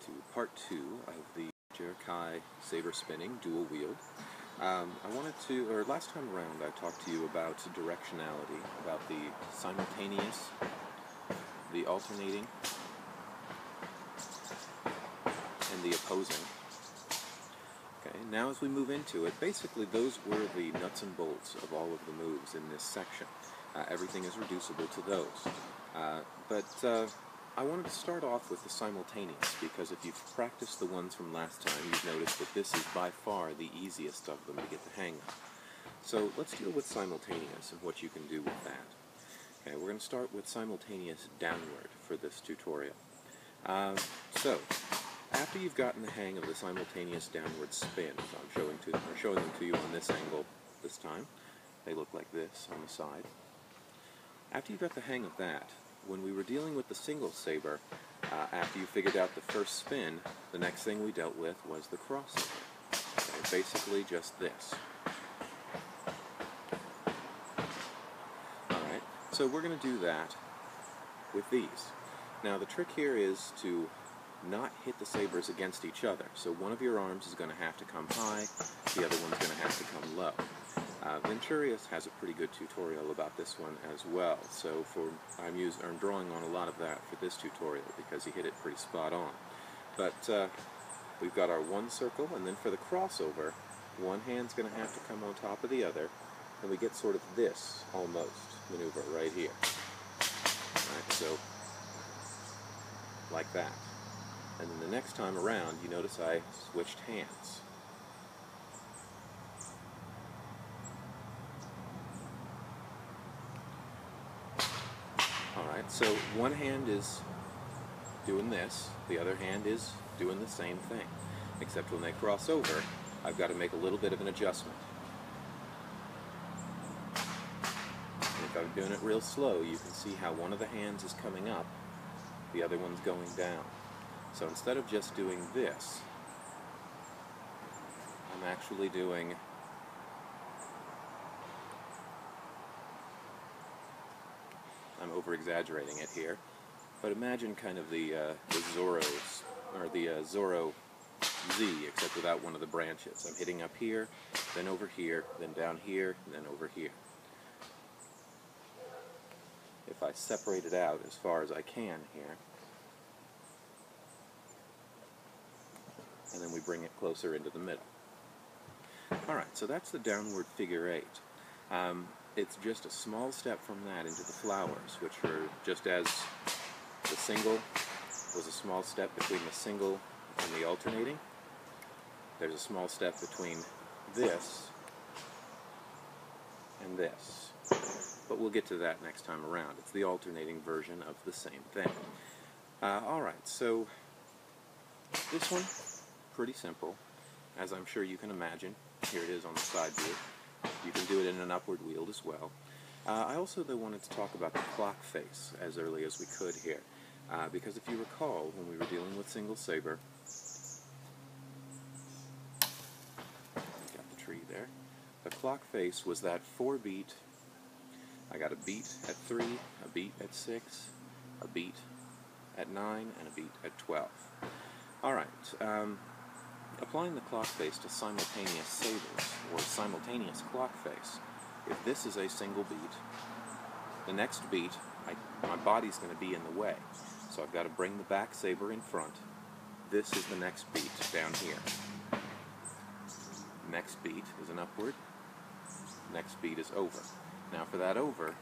to part 2 of the Jerkai saber spinning dual wield. Last time around I talked to you about directionality, about the simultaneous, the alternating, and the opposing. Okay, now as we move into it, basically those were the nuts and bolts of all of the moves in this section. Everything is reducible to those. I wanted to start off with the simultaneous, because if you've practiced the ones from last time, you've noticed that this is by far the easiest of them to get the hang of. So let's deal with simultaneous and what you can do with that. Okay, we're going to start with simultaneous downward for this tutorial. So after you've gotten the hang of the simultaneous downward spins, I'm showing them to you on this angle this time. They look like this on the side. After you've got the hang of that, when we were dealing with the single saber, after you figured out the first spin, the next thing we dealt with was the crossover. Okay, basically just this. Alright, so we're going to do that with these. Now the trick here is to not hit the sabers against each other. So one of your arms is going to have to come high, the other one's going to have to come low. Venturius has a pretty good tutorial about this one as well, so I'm drawing on a lot of that for this tutorial because he hit it pretty spot on. But we've got our one circle, and then for the crossover, one hand's going to have to come on top of the other, and we get sort of this, almost, maneuver right here. Alright, so like that. And then the next time around, you notice I switched hands. Alright, so one hand is doing this, the other hand is doing the same thing. Except when they cross over, I've got to make a little bit of an adjustment. And if I'm doing it real slow, you can see how one of the hands is coming up, the other one's going down. So instead of just doing this, I'm actually doing over-exaggerating it here, but imagine kind of the Zoro's, or the Zoro Z, except without one of the branches. I'm hitting up here, then over here, then down here, and then over here. If I separate it out as far as I can here, and then we bring it closer into the middle. Alright, so that's the downward figure 8. It's just a small step from that into the flowers, which are just as the single was a small step between the single and the alternating. There's a small step between this and this. But we'll get to that next time around. It's the alternating version of the same thing. Alright, so this one, pretty simple, as I'm sure you can imagine. Here it is on the side view. You can do it in an upward wield as well. I also, though, wanted to talk about the clock face as early as we could here. Because if you recall, when we were dealing with single saber, got the tree there, the clock face was that 4-beat. I got a beat at 3, a beat at 6, a beat at 9, and a beat at 12. Alright, applying the clock face to simultaneous sabers, or simultaneous clock face, if this is a single beat, the next beat, my body's going to be in the way. So I've got to bring the back saber in front. This is the next beat down here. Next beat is an upward. Next beat is over. Now for that over,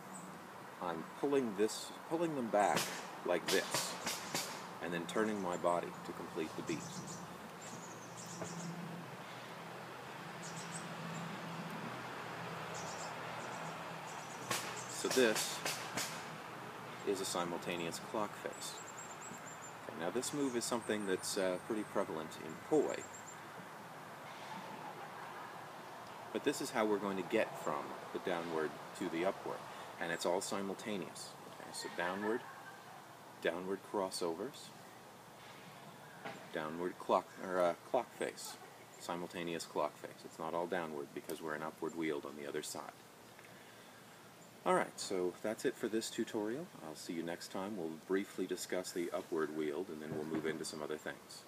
I'm pulling them back like this, and then turning my body to complete the beat. So this is a simultaneous clock face. Okay, now this move is something that's pretty prevalent in poi. But this is how we're going to get from the downward to the upward. And it's all simultaneous. Okay, so downward crossovers, downward clock face, simultaneous clock face. It's not all downward because we're an upward wield on the other side. Alright, so that's it for this tutorial. I'll see you next time. We'll briefly discuss the upward wield, and then we'll move into some other things.